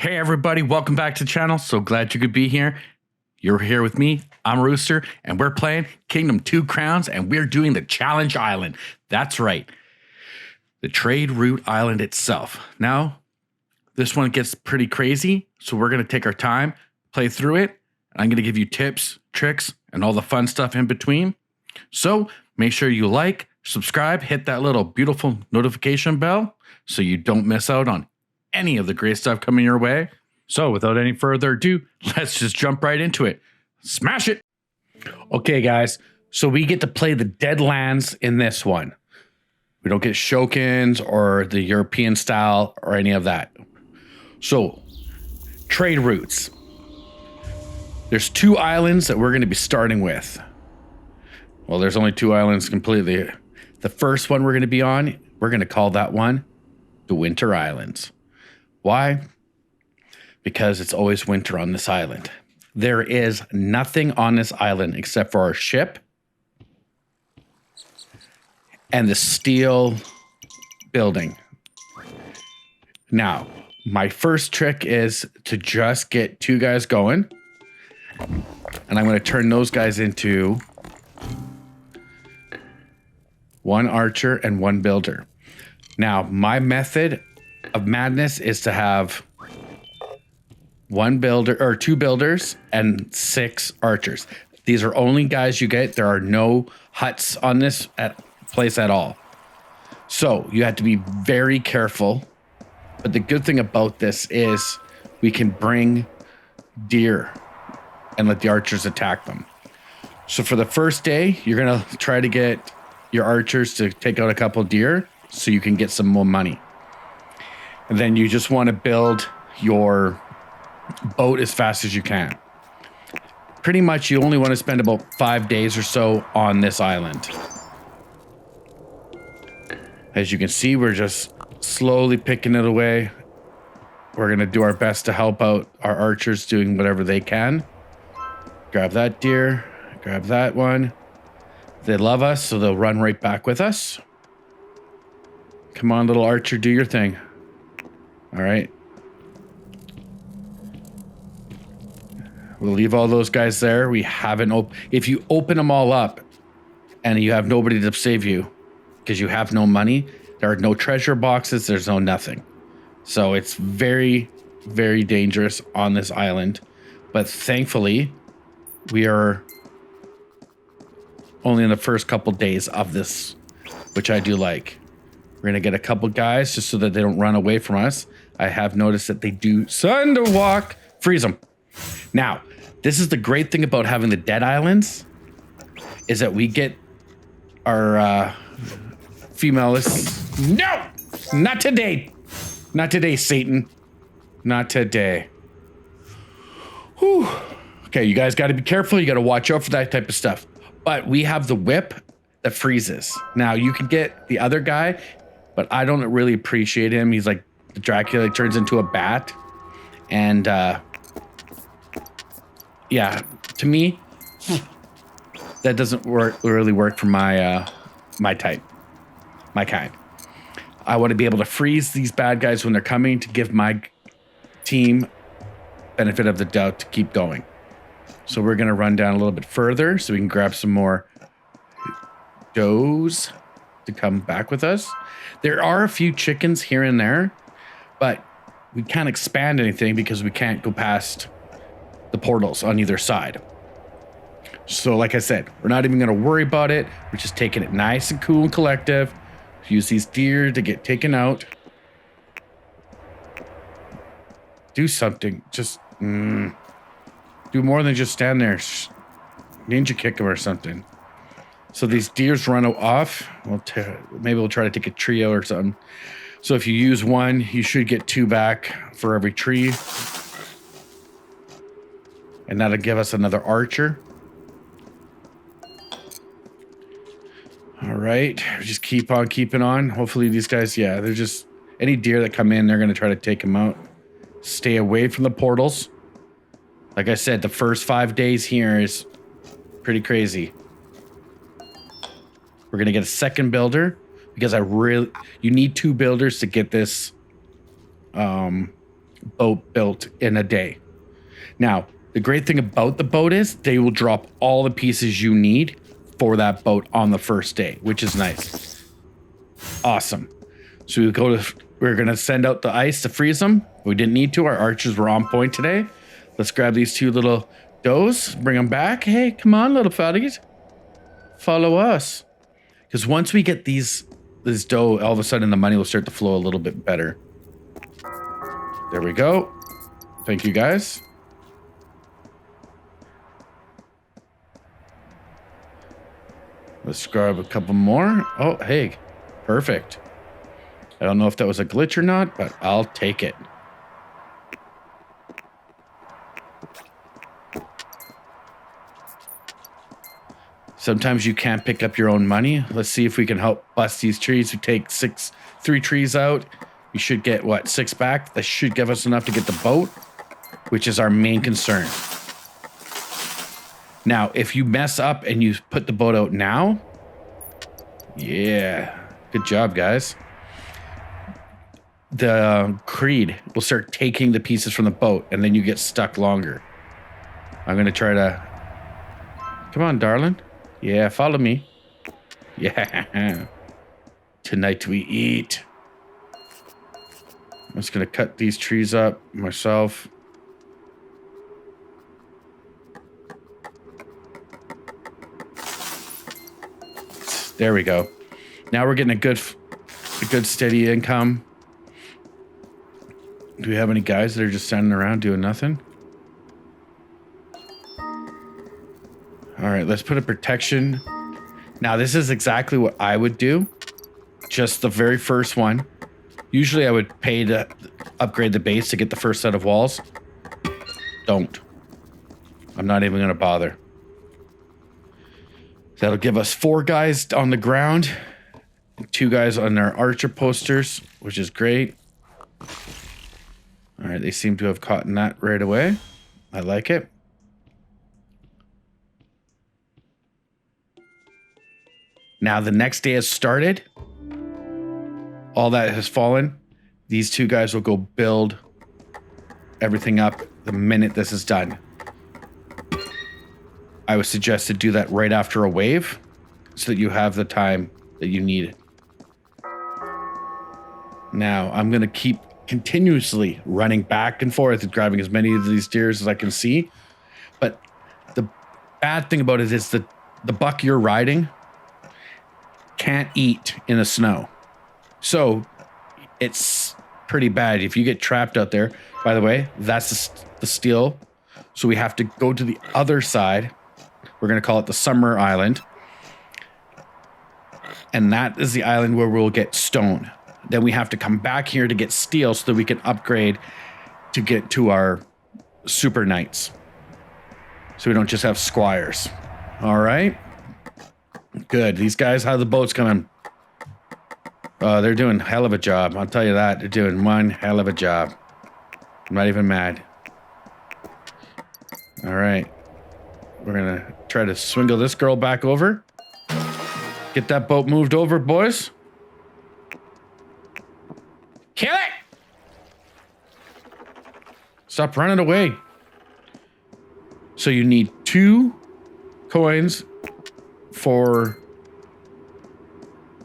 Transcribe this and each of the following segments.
Hey everybody, welcome back to the channel. So glad you could be here. You're here with me. I'm Rooster, and we're playing Kingdom 2 Crowns, and we're doing the Challenge Island. That's right, the Trade Route Island itself. Now, this one gets pretty crazy, so we're going to take our time, play through it, and I'm going to give you tips, tricks, and all the fun stuff in between. So make sure you like, subscribe, hit that little beautiful notification bell so you don't miss out on any of the great stuff coming your way. So without any further ado, let's just jump right into it. Smash it. Okay, guys. So we get to play the dead lands in this one. We don't get Shokens or the European style or any of that. So trade routes. There's 2 islands that we're going to be starting with. Well, there's only 2 islands completely. The first one we're going to be on, we're going to call that one the Winter Islands. Why? Because it's always winter on this island. There is nothing on this island except for our ship and the steel building. Now, my first trick is to just get 2 guys going. And I'm going to turn those guys into 1 archer and 1 builder. Now, my method of madness is to have 1 builder or 2 builders and 6 archers. These are only guys you get. There are no huts on this place at all. So you have to be very careful. But the good thing about this is we can bring deer and let the archers attack them. So for the first day, you're going to try to get your archers to take out a couple deer so you can get some more money. And then you just want to build your boat as fast as you can. Pretty much you only want to spend about 5 days or so on this island. As you can see, we're just slowly picking it away. We're going to do our best to help out our archers doing whatever they can. Grab that deer, grab that one. They love us, so they'll run right back with us. Come on, little archer, do your thing. All right. We'll leave all those guys there. We haven't if you open them all up and you have nobody to save you because you have no money, there are no treasure boxes, there's no nothing. So it's very, very dangerous on this island. But thankfully, we are only in the first couple days of this, which I do like. We're going to get a couple guys just so that they don't run away from us. I have noticed that they do sun to walk. Freeze them. Now, this is the great thing about having the dead islands is that we get our females. No, not today. Not today, Satan. Not today. Whew. Okay, you guys got to be careful. You got to watch out for that type of stuff. But we have the whip that freezes. Now, you can get the other guy, but I don't really appreciate him. He's like the Dracula turns into a bat. And yeah, to me, that doesn't really work for my my type, my kind. I want to be able to freeze these bad guys when they're coming to give my team benefit of the doubt to keep going. So we're going to run down a little bit further so we can grab some more does to come back with us. There are a few chickens here and there, but we can't expand anything because we can't go past the portals on either side. So like I said, we're not even going to worry about it. We're just taking it nice and cool and collective. Use these deer to get taken out. Do something. Just do more than just stand there. Ninja kick them or something. So these deers run off. Maybe we'll try to take a trio or something. So if you use 1, you should get 2 back for every tree. And that'll give us another archer. All right, just keep on keeping on. Hopefully these guys, yeah, they're just, any deer that come in, they're going to try to take them out. Stay away from the portals. Like I said, the first 5 days here is pretty crazy. We're going to get a second builder because you need 2 builders to get this boat built in a day. Now, the great thing about the boat is they will drop all the pieces you need for that boat on the first day, which is nice. Awesome. So we're going to send out the ice to freeze them. We didn't need to. Our archers were on point today. Let's grab these two little does, bring them back. Hey, come on, little fatties. Follow us. Because once we get this dough, all of a sudden the money will start to flow a little bit better. There we go. Thank you, guys. Let's grab a couple more. Oh, hey, perfect. I don't know if that was a glitch or not, but I'll take it. Sometimes you can't pick up your own money. Let's see if we can help bust these trees. We take 3 trees out. We should get, what, 6 back? That should give us enough to get the boat, which is our main concern. Now, if you mess up and you put the boat out now, yeah, good job, guys. The Creed will start taking the pieces from the boat, and then you get stuck longer. I'm going to try to... Come on, darling. Yeah, follow me. Yeah. Tonight we eat. I'm just going to cut these trees up myself. There we go. Now we're getting a good steady income. Do we have any guys that are just standing around doing nothing? All right, let's put a protection. Now, this is exactly what I would do. Just the very first one. Usually I would pay to upgrade the base to get the first set of walls. Don't. I'm not even going to bother. That'll give us 4 guys on the ground. 2 guys on their archer posters, which is great. All right, they seem to have caught that right away. I like it. Now the next day has started. All that has fallen. These 2 guys will go build everything up the minute this is done. I would suggest to do that right after a wave so that you have the time that you need. Now I'm going to keep continuously running back and forth and grabbing as many of these deers as I can see. But the bad thing about it is that the buck you're riding can't eat in the snow. So it's pretty bad if you get trapped out there. By the way, that's the steel. So we have to go to the other side. We're going to call it the Summer Island. And that is the island where we'll get stone. Then we have to come back here to get steel so that we can upgrade to get to our super knights. So we don't just have squires. All right. Good. These guys, how the boat's coming? They're doing a hell of a job. I'll tell you that. They're doing one hell of a job. I'm not even mad. All right. We're going to try to swingle this girl back over. Get that boat moved over, boys. Kill it! Stop running away. So you need 2 coins to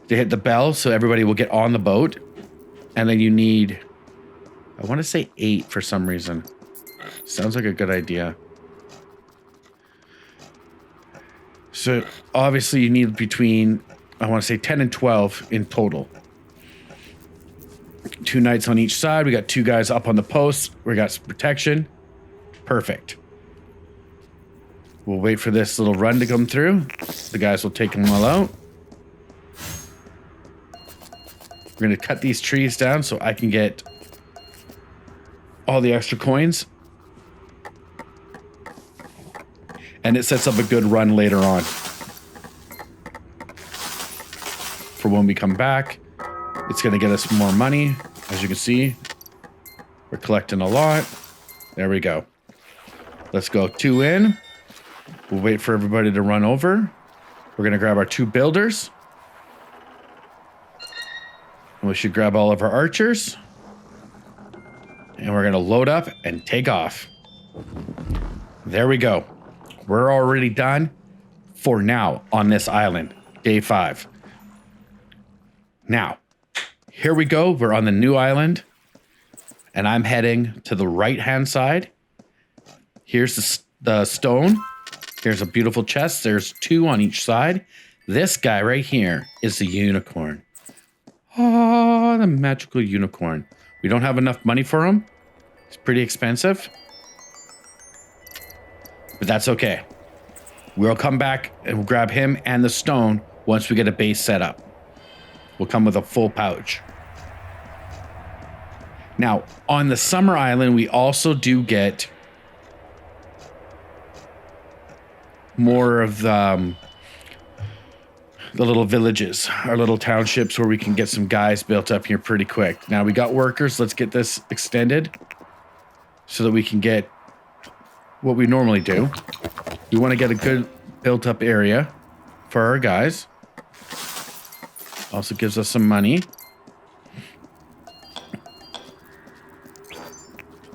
hit the bell so everybody will get on the boat. And then you need, I want to say 8 for some reason. Sounds like a good idea. So obviously you need between, I want to say 10 and 12 in total. 2 knights on each side. We got 2 guys up on the posts. We got some protection. Perfect. We'll wait for this little run to come through. The guys will take them all out. We're going to cut these trees down so I can get all the extra coins. And it sets up a good run later on. For when we come back, it's going to get us more money. As you can see, we're collecting a lot. There we go. Let's go 2 in. We'll wait for everybody to run over. We're going to grab our 2 builders. And we should grab all of our archers. And we're going to load up and take off. There we go. We're already done for now on this island. Day 5. Now, here we go. We're on the new island. And I'm heading to the right-hand side. Here's the stone. Here's a beautiful chest. There's 2 on each side. This guy right here is the unicorn. Oh, the magical unicorn. We don't have enough money for him. It's pretty expensive. But that's okay. We'll come back and we'll grab him and the stone once we get a base set up. We'll come with a full pouch. Now, on the summer island, we also do get more of the little villages, our little townships where we can get some guys built up here pretty quick. Now we got workers. Let's get this extended so that we can get what we normally do. We want to get a good built up area for our guys. Also gives us some money.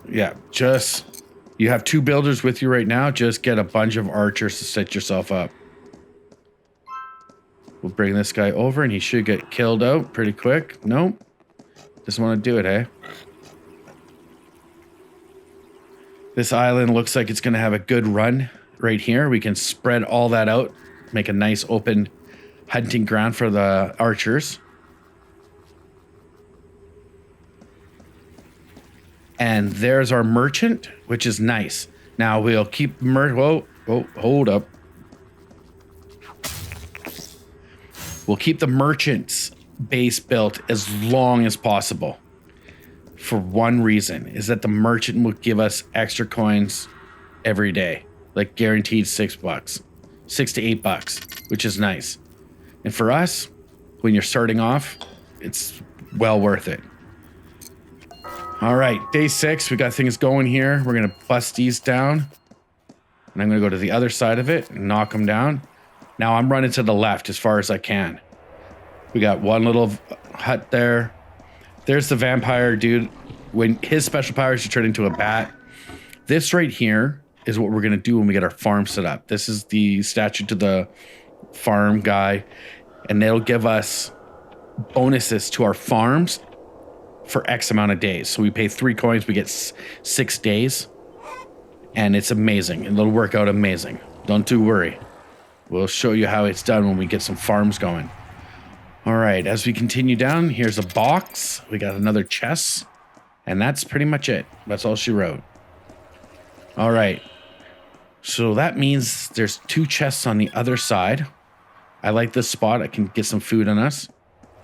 Yeah, just, you have 2 builders with you right now. Just get a bunch of archers to set yourself up. We'll bring this guy over and he should get killed out pretty quick. Nope. Doesn't want to do it, eh? This island looks like it's going to have a good run right here. We can spread all that out, make a nice open hunting ground for the archers. And there's our merchant, which is nice. Now we'll keep whoa, hold up. We'll keep the merchant's base built as long as possible. For one reason, is that the merchant will give us extra coins every day. Like guaranteed $6. $6 to $8, which is nice. And for us, when you're starting off, it's well worth it. All right, day 6, we got things going here. We're gonna bust these down. And I'm gonna go to the other side of it and knock them down. Now I'm running to the left as far as I can. We got one little hut there. There's the vampire dude. When his special power is to turn into a bat. This right here is what we're gonna do when we get our farm set up. This is the statue to the farm guy. And they'll give us bonuses to our farms for X amount of days. So we pay 3 coins, we get 6 days. And it's amazing. It'll work out amazing. Don't you worry. We'll show you how it's done when we get some farms going. All right, as we continue down, here's a box. We got another chest. And that's pretty much it. That's all she wrote. All right. So that means there's 2 chests on the other side. I like this spot. I can get some food on us.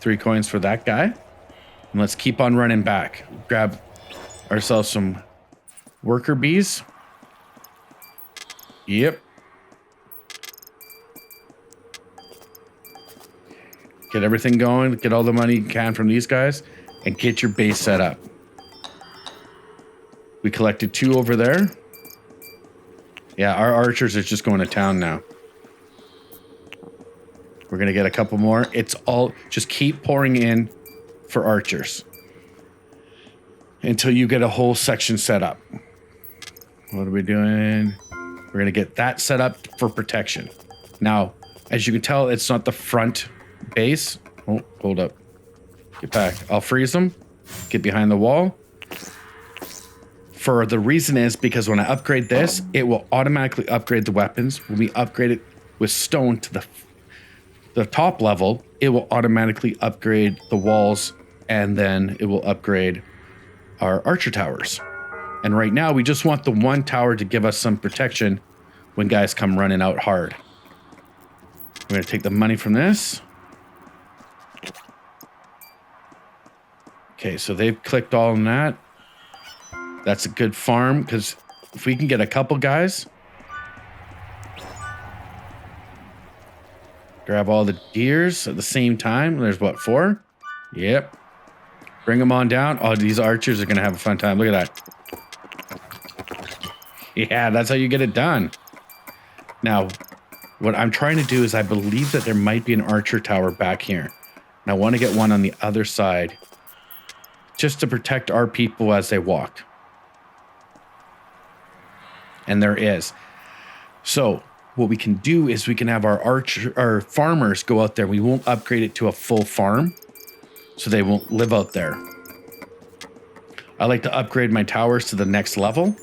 3 coins for that guy. And let's keep on running back. Grab ourselves some worker bees. Yep. Get everything going. Get all the money you can from these guys. And get your base set up. We collected 2 over there. Yeah, our archers are just going to town now. We're going to get a couple more. It's all, just keep pouring in for archers until you get a whole section set up. What are we doing? We're going to get that set up for protection. Now, as you can tell, it's not the front base. Oh, hold up. Get back. I'll freeze them. Get behind the wall. For the reason is because when I upgrade this, it will automatically upgrade the weapons. When we upgrade it with stone to the top level, it will automatically upgrade the walls, and then it will upgrade our archer towers. And right now, we just want the one tower to give us some protection when guys come running out hard. We're going to take the money from this. Okay, so they've clicked all on that. That's a good farm, because if we can get a couple guys, grab all the deers at the same time. There's what, 4? Yep. Bring them on down. Oh, these archers are going to have a fun time. Look at that. Yeah, that's how you get it done. Now, what I'm trying to do is I believe that there might be an archer tower back here. And I want to get one on the other side just to protect our people as they walk. And there is. So what we can do is we can have our farmers go out there. We won't upgrade it to a full farm, so they won't live out there. I like to upgrade my towers to the next level.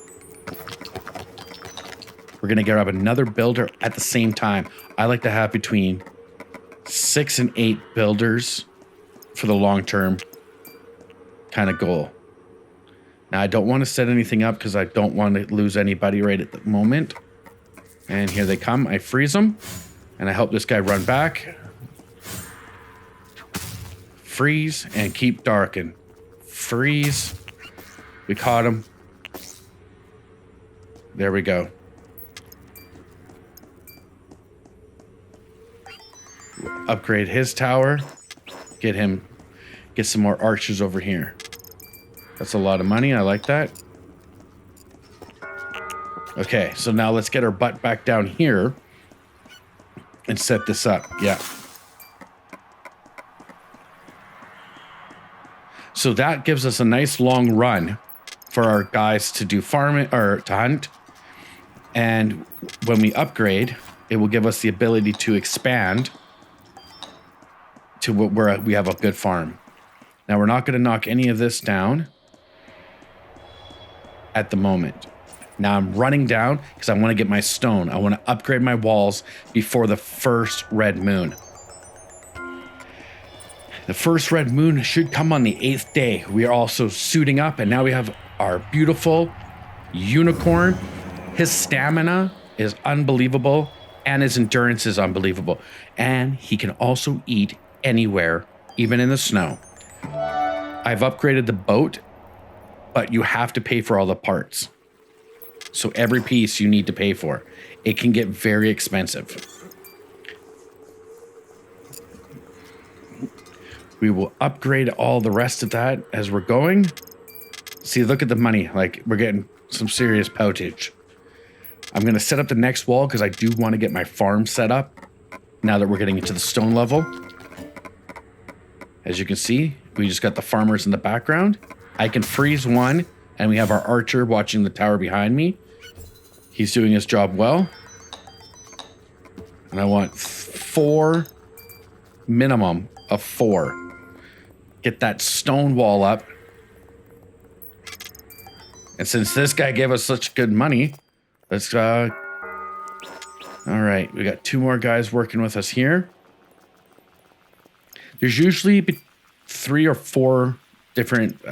We're going to grab another builder at the same time. I like to have between 6 and 8 builders for the long-term kind of goal. Now, I don't want to set anything up because I don't want to lose anybody right at the moment. And here they come. I freeze them. And I help this guy run back. Freeze and keep darken. Freeze. We caught him. There we go. Upgrade his tower. Get some more archers over here. That's a lot of money. I like that. Okay, so now let's get our butt back down here and set this up. Yeah. So that gives us a nice long run for our guys to do farming or to hunt. And when we upgrade, it will give us the ability to expand to where we have a good farm. Now we're not going to knock any of this down at the moment. Now I'm running down because I want to get my stone. I want to upgrade my walls before the first red moon. The first red moon should come on the 8th day. We are also suiting up, and now we have our beautiful unicorn. His stamina is unbelievable, and his endurance is unbelievable. And he can also eat anywhere, even in the snow. I've upgraded the boat, but you have to pay for all the parts. So every piece you need to pay for. It can get very expensive. We will upgrade all the rest of that as we're going. See, look at the money. Like, we're getting some serious poutage. I'm going to set up the next wall because I do want to get my farm set up now that we're getting into the stone level. As you can see, we just got the farmers in the background. I can freeze one, and we have our archer watching the tower behind me. He's doing his job well. And I want 4, minimum of 4. Get that stone wall up. And since this guy gave us such good money, let's all right, we got 2 more guys working with us here. There's usually 3 or 4 different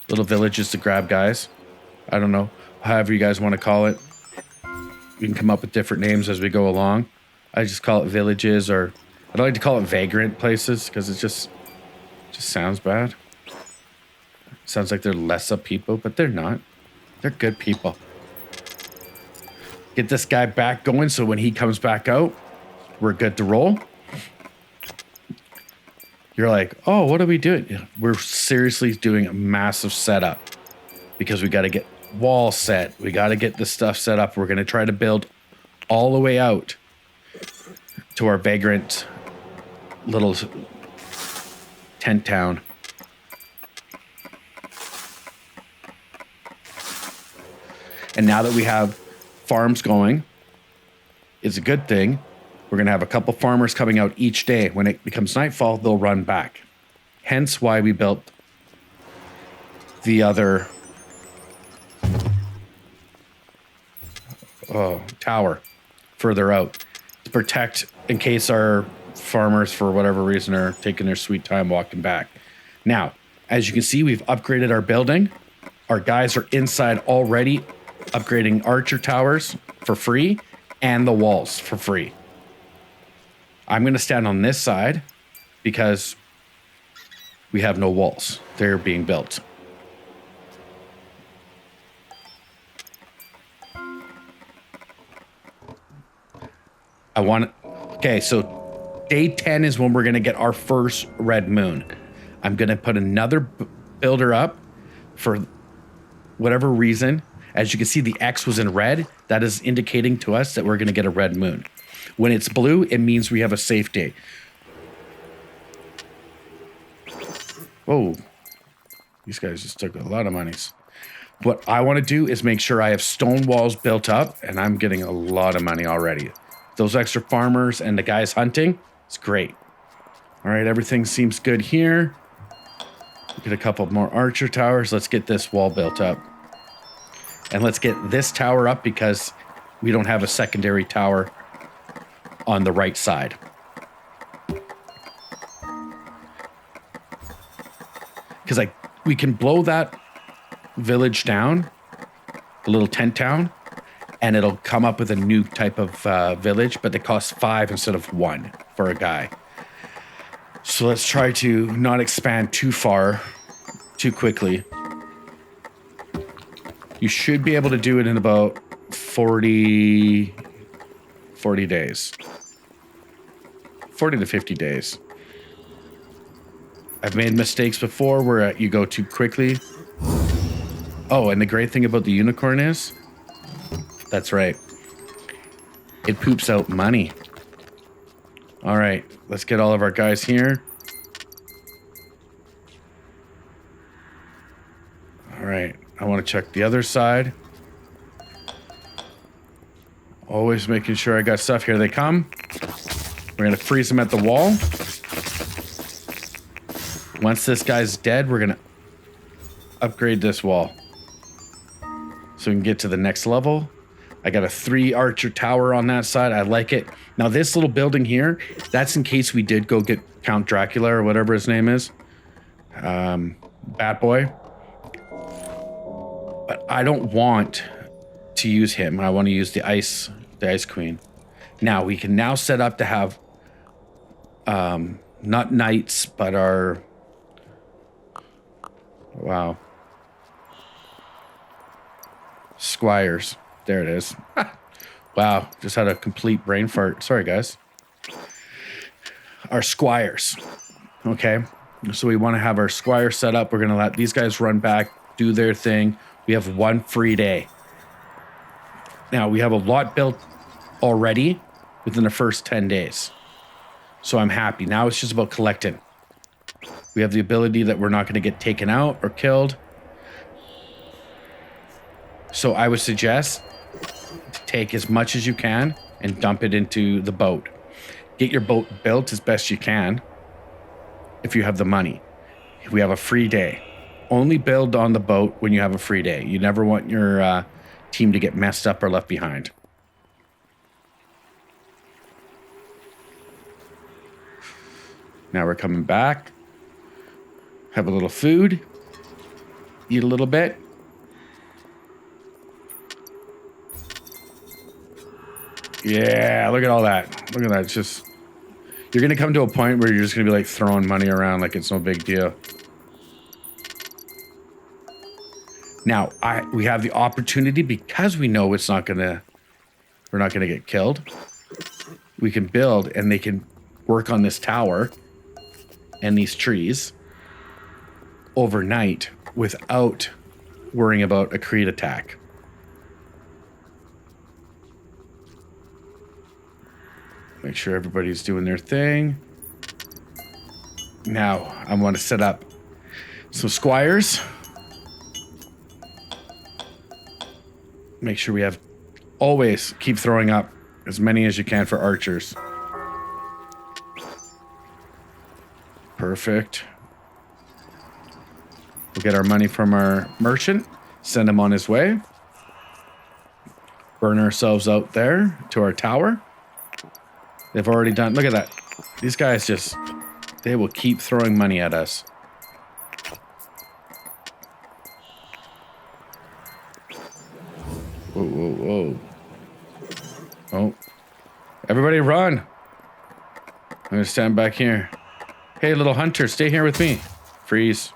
little villages to grab guys. I don't know, however you guys want to call it. We can come up with different names as we go along. I just call it villages, or I don't like to call it vagrant places because it just sounds bad. Sounds like they're less of people, but they're not. They're good people. Get this guy back going so when he comes back out, we're good to roll. You're like, oh, what are we doing? We're seriously doing a massive setup because we got to get walls set. We got to get this stuff set up. We're going to try to build all the way out to our vagrant little tent town. And now that we have farms going, it's a good thing. We're going to have a couple farmers coming out each day. When it becomes nightfall, they'll run back. Hence why we built the other tower further out to protect in case our farmers, for whatever reason, are taking their sweet time walking back. Now, as you can see, we've upgraded our building. Our guys are inside already, upgrading archer towers for free and the walls for free. I'm going to stand on this side because we have no walls. They're being built. Okay, so day 10 is when we're going to get our first red moon. I'm going to put another builder up for whatever reason. As you can see, the X was in red. That is indicating to us that we're going to get a red moon. When it's blue, it means we have a safe day. Whoa. These guys just took a lot of monies. What I want to do is make sure I have stone walls built up, and I'm getting a lot of money already. Those extra farmers and the guys hunting, it's great. All right, everything seems good here. Get a couple more archer towers. Let's get this wall built up. And let's get this tower up because we don't have a secondary tower on the right side. Because we can blow that village down, the little tent town, and it'll come up with a new type of village, but it costs 5 instead of 1 for a guy. So let's try to not expand too far, too quickly. You should be able to do it in about 40 days. 40 to 50 days. I've made mistakes before where you go too quickly. Oh, and the great thing about the unicorn is, that's right, it poops out money. All right, let's get all of our guys here. All right, I want to check the other side. Always making sure I got stuff. Here they come. We're going to freeze them at the wall. Once this guy's dead, we're going to upgrade this wall so we can get to the next level. I got a 3 archer tower on that side. I like it. Now this little building here, that's in case we did go get Count Dracula or whatever his name is. Bat Boy. But I don't want to use him. I want to use the Ice Queen. Now we can now set up to have not knights, but our squires. There it is. Wow, just had a complete brain fart. Sorry, guys. Our squires. Okay, so we want to have our squire set up. We're going to let these guys run back, do their thing. We have 1 free day. Now, we have a lot built already within the first 10 days. So I'm happy. Now it's just about collecting. We have the ability that we're not going to get taken out or killed. So I would suggest take as much as you can and dump it into the boat. Get your boat built as best you can if you have the money. If we have a free day, only build on the boat when you have a free day. You never want your team to get messed up or left behind. Now we're coming back. Have a little food. Eat a little bit. Yeah, look at all that. Look at that. It's just, you're going to come to a point where you're just going to be like throwing money around like it's no big deal. Now, we have the opportunity, because we know we're not going to get killed. We can build and they can work on this tower and these trees overnight without worrying about a Creed attack. Make sure everybody's doing their thing. Now, I want to set up some squires. Make sure we have, always keep throwing up as many as you can for archers. Perfect. We'll get our money from our merchant, send him on his way. Burn ourselves out there to our tower. They've already done, look at that. These guys just, they will keep throwing money at us. Whoa, whoa, whoa. Oh. Everybody run. I'm going to stand back here. Hey, little hunter, stay here with me. Freeze.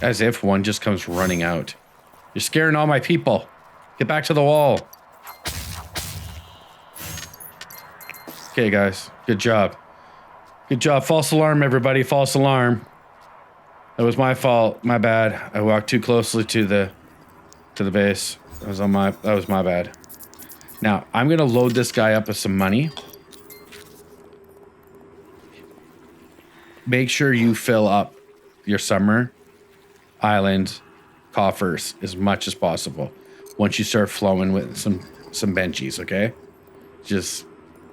As if one just comes running out. You're scaring all my people. Get back to the wall. Okay, guys. Good job. Good job. False alarm, everybody. False alarm. That was my fault. My bad. I walked too closely to the base. That was my bad. Now, I'm going to load this guy up with some money. Make sure you fill up your summer island coffers as much as possible. Once you start flowing with some benchies, okay? Just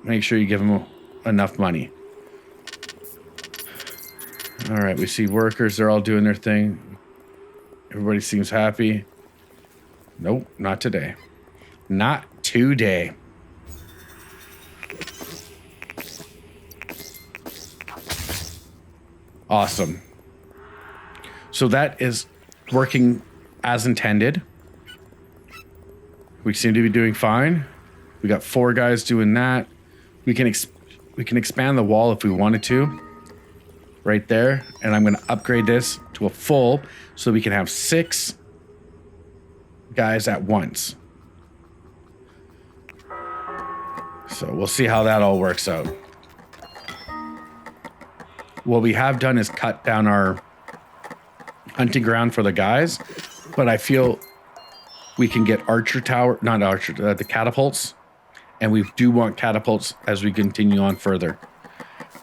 make sure you give them enough money. All right, we see workers. They're all doing their thing. Everybody seems happy. Nope, not today. Not today. Awesome. So that is working as intended. We seem to be doing fine. We got 4 guys doing that. We can expand the wall if we wanted to. Right there. And I'm going to upgrade this to a full so we can have 6 guys at once. So we'll see how that all works out. What we have done is cut down our hunting ground for the guys, but I feel we can get the catapults, and we do want catapults as we continue on further.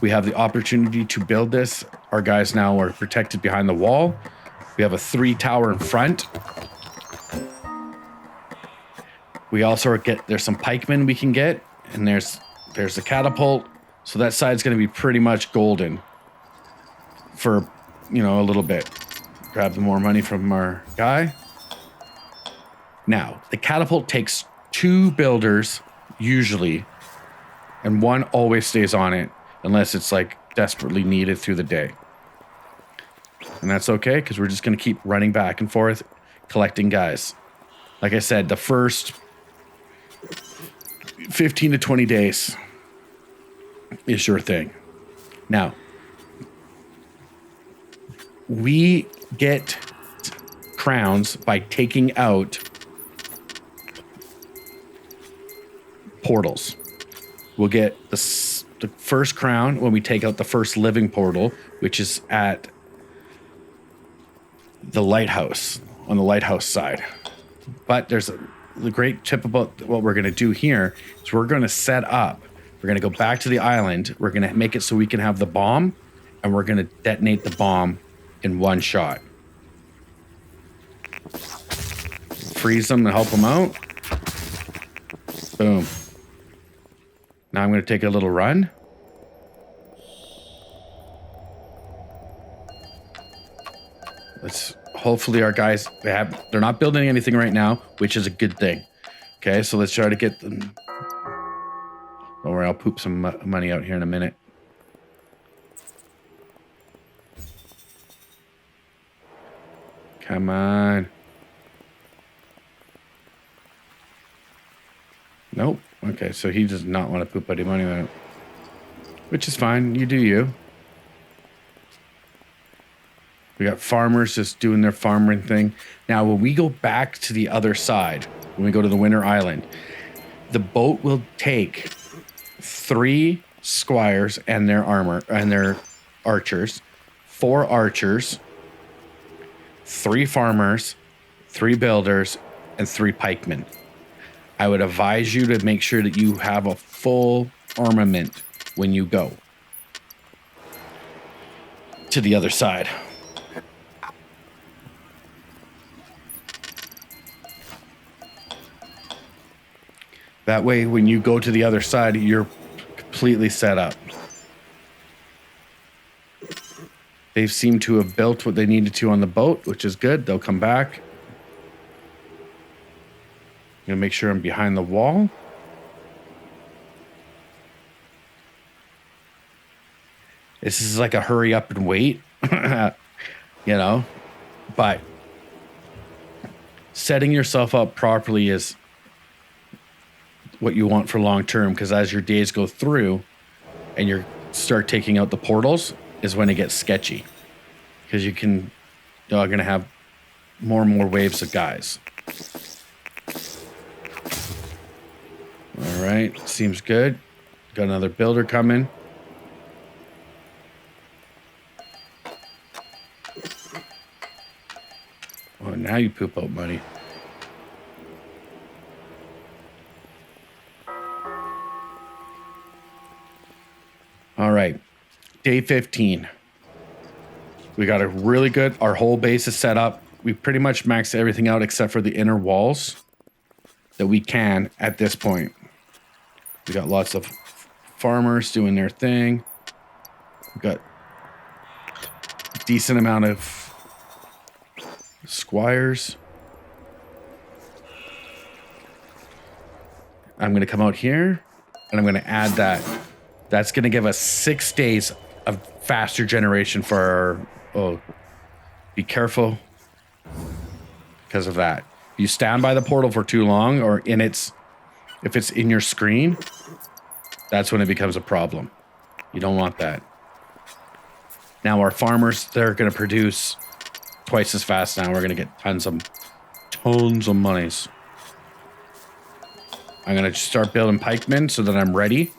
We have the opportunity to build this. Our guys now are protected behind the wall. We have a 3 tower in front. We also there's some pikemen we can get, and there's the catapult. So that side's going to be pretty much golden for, a little bit. Grab more money from our guy. Now, the catapult takes 2 builders usually, and 1 always stays on it unless it's like desperately needed through the day. And that's okay, because we're just going to keep running back and forth, collecting guys. Like I said, the first 15 to 20 days is your thing. Now, we get crowns by taking out portals. We'll get the first crown when we take out the first living portal, which is at the lighthouse, on the lighthouse side. But there's the great tip about what we're going to do here is we're going to set up. We're going to go back to the island. We're going to make it so we can have the bomb, and we're going to detonate the bomb in 1 shot. Freeze them and help them out. Boom. Now I'm going to take a little run. Hopefully our guys, they're not building anything right now, which is a good thing. Okay, so let's try to get them. Don't worry, I'll poop some money out here in a minute. Come on. Nope. Okay, so he does not want to poop any money on it. Which is fine. You do you. We got farmers just doing their farming thing. Now, when we go back to the other side, when we go to the Winter Island, the boat will take 3 squires and their armor and their archers, 4 archers, 3 farmers, 3 builders, and 3 pikemen. I would advise you to make sure that you have a full armament when you go to the other side. That way, when you go to the other side, you're completely set up. They seem to have built what they needed to on the boat, which is good. They'll come back. I'm going to make sure I'm behind the wall. This is like a hurry up and wait, but setting yourself up properly is what you want for long term, because as your days go through and you start taking out the portals is when it gets sketchy, because you're going to have more and more waves of guys. All right, seems good. Got another builder coming. Oh, now you poop out money. All right, day 15. We got a really good, our whole base is set up. We pretty much maxed everything out except for the inner walls that we can at this point. We got lots of farmers doing their thing. We got a decent amount of squires. I'm going to come out here and I'm going to add that. That's going to give us 6 days of faster generation for our... Oh, be careful because of that. You stand by the portal for too long, or if it's in your screen, that's when it becomes a problem. You don't want that. Now our farmers, they're going to produce twice as fast now. We're going to get tons of monies. I'm going to start building pikemen so that I'm ready.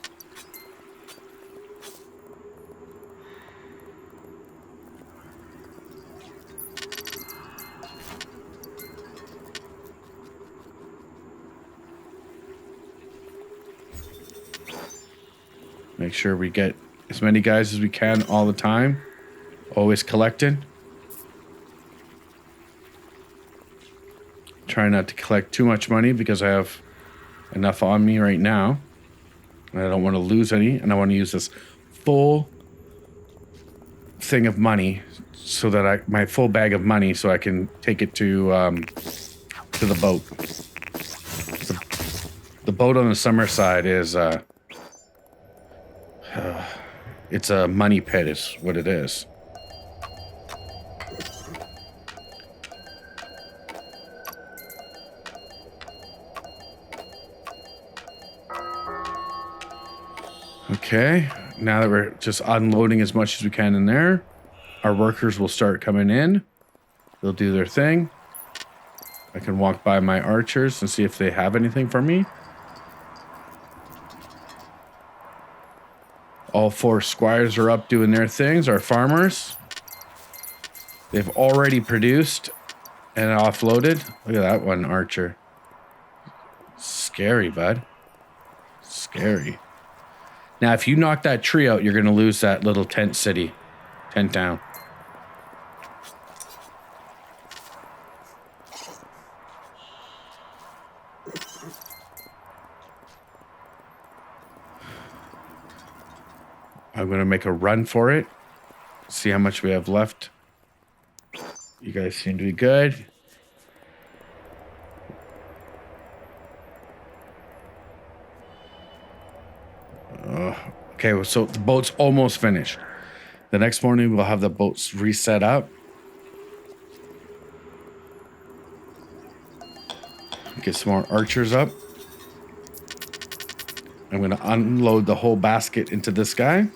Make sure we get as many guys as we can all the time. Always collecting. Try not to collect too much money because I have enough on me right now. And I don't want to lose any. And I want to use this full thing of money so that my full bag of money so I can take it to the boat. The boat on the summer side is... it's a money pit is what it is. Okay, now that we're just unloading as much as we can in there, our workers will start coming in. They'll do their thing. I can walk by my archers and see if they have anything for me. All 4 squires are up doing their things. Our farmers, they've already produced and offloaded. Look at that one archer. Scary, bud. Scary. Now, if you knock that tree out, you're going to lose that little tent town. I'm going to make a run for it. See how much we have left. You guys seem to be good. Okay, so the boat's almost finished. The next morning, we'll have the boats reset up. Get some more archers up. I'm going to unload the whole basket into this guy.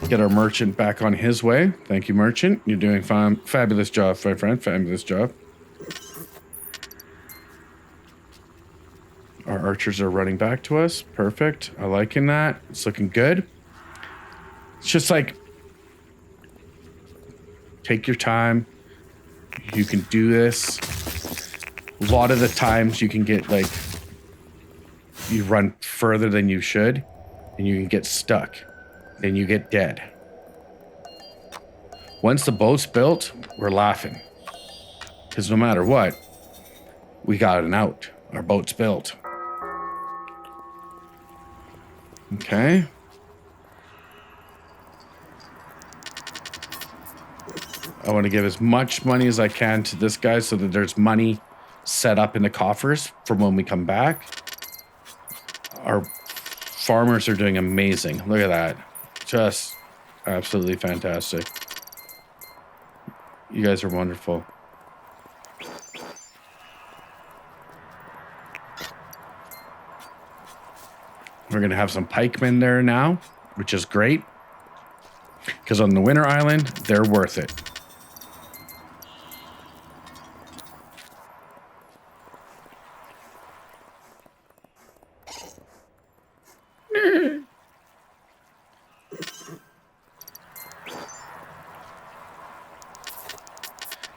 Get our merchant back on his way. Thank you, merchant. You're doing fine. Fabulous job, my friend. Fabulous job. Our archers are running back to us. Perfect. I'm liking that. It's looking good. It's just like, take your time. You can do this. A lot of the times you can get like, you run further than you should and you can get stuck. Then you get dead. Once the boat's built, we're laughing. Because no matter what, we got an out. Our boat's built. Okay. I want to give as much money as I can to this guy so that there's money set up in the coffers for when we come back. Our farmers are doing amazing. Look at that. Just absolutely fantastic. You guys are wonderful. We're going to have some pikemen there now, which is great. Because on the Winter Island, they're worth it.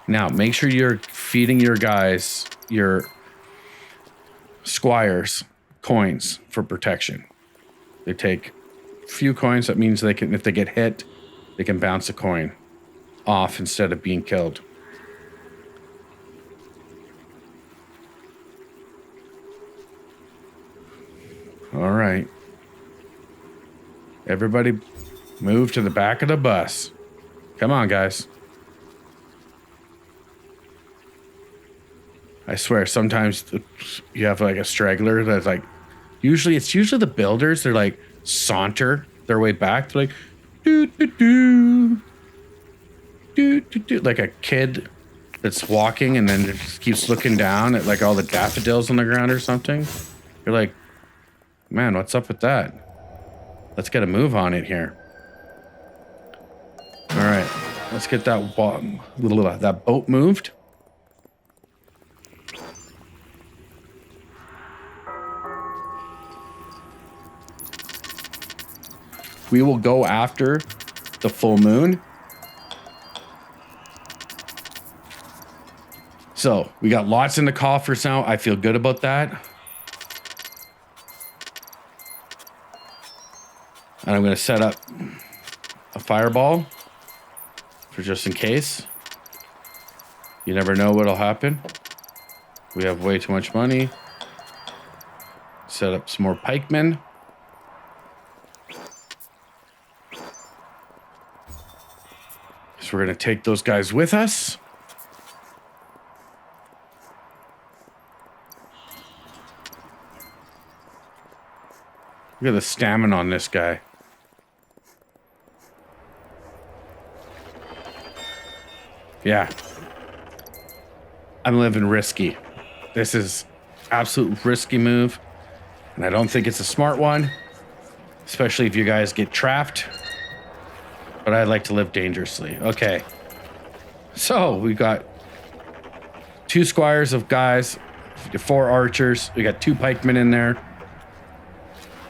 Now, make sure you're feeding your guys, your squires, coins for protection. They take a few coins. That means they can, if they get hit, they can bounce a coin off instead of being killed. All right. Everybody move to the back of the bus. Come on, guys. I swear, sometimes you have like a straggler that's like, it's usually the builders. They're like saunter their way back. They're like, do, do, do, do, do, do, like a kid that's walking and then just keeps looking down at like all the daffodils on the ground or something. You're like, man, what's up with that? Let's get a move on it here. All right, let's get that boat moved. We will go after the full moon. So we got lots in the coffers now. I feel good about that. And I'm going to set up a fireball for just in case. You never know what'll happen. We have way too much money. Set up some more pikemen. So we're going to take those guys with us. Look at the stamina on this guy. Yeah. I'm living risky. This is absolute risky move. And I don't think it's a smart one. Especially if you guys get trapped. But I like to live dangerously. Okay. So we got 2 squires of guys, 4 archers. We got 2 pikemen in there.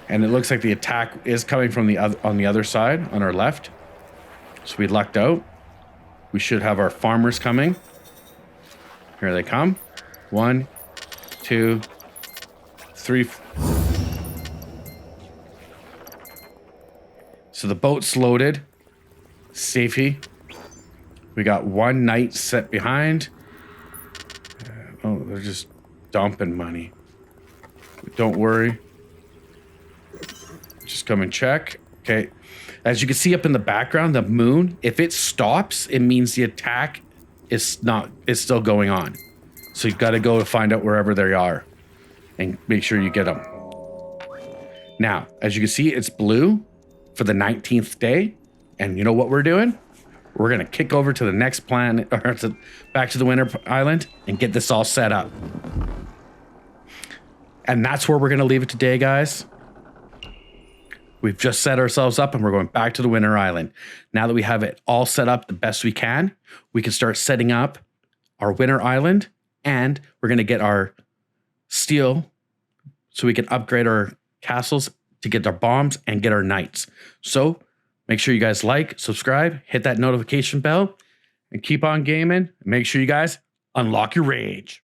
And it looks like the attack is coming from on the other side, on our left. So we lucked out. We should have our farmers coming. Here they come. 1, 2, 3. So the boat's loaded. Safety. We got 1 knight set behind. Oh, they're just dumping money. Don't worry. Just come and check. Okay. As you can see up in the background, the moon, if it stops, it means the attack is still going on. So you've got to go to find out wherever they are and make sure you get them. Now, as you can see, it's blue for the 19th day. And you know what we're doing? We're going to kick over to the next planet, or back to the Winter Island, and get this all set up. And that's where we're going to leave it today, guys. We've just set ourselves up and we're going back to the Winter Island. Now that we have it all set up the best we can start setting up our Winter Island, and we're going to get our steel so we can upgrade our castles to get our bombs and get our knights. So make sure you guys like, subscribe, hit that notification bell, and keep on gaming. Make sure you guys unlock your rage.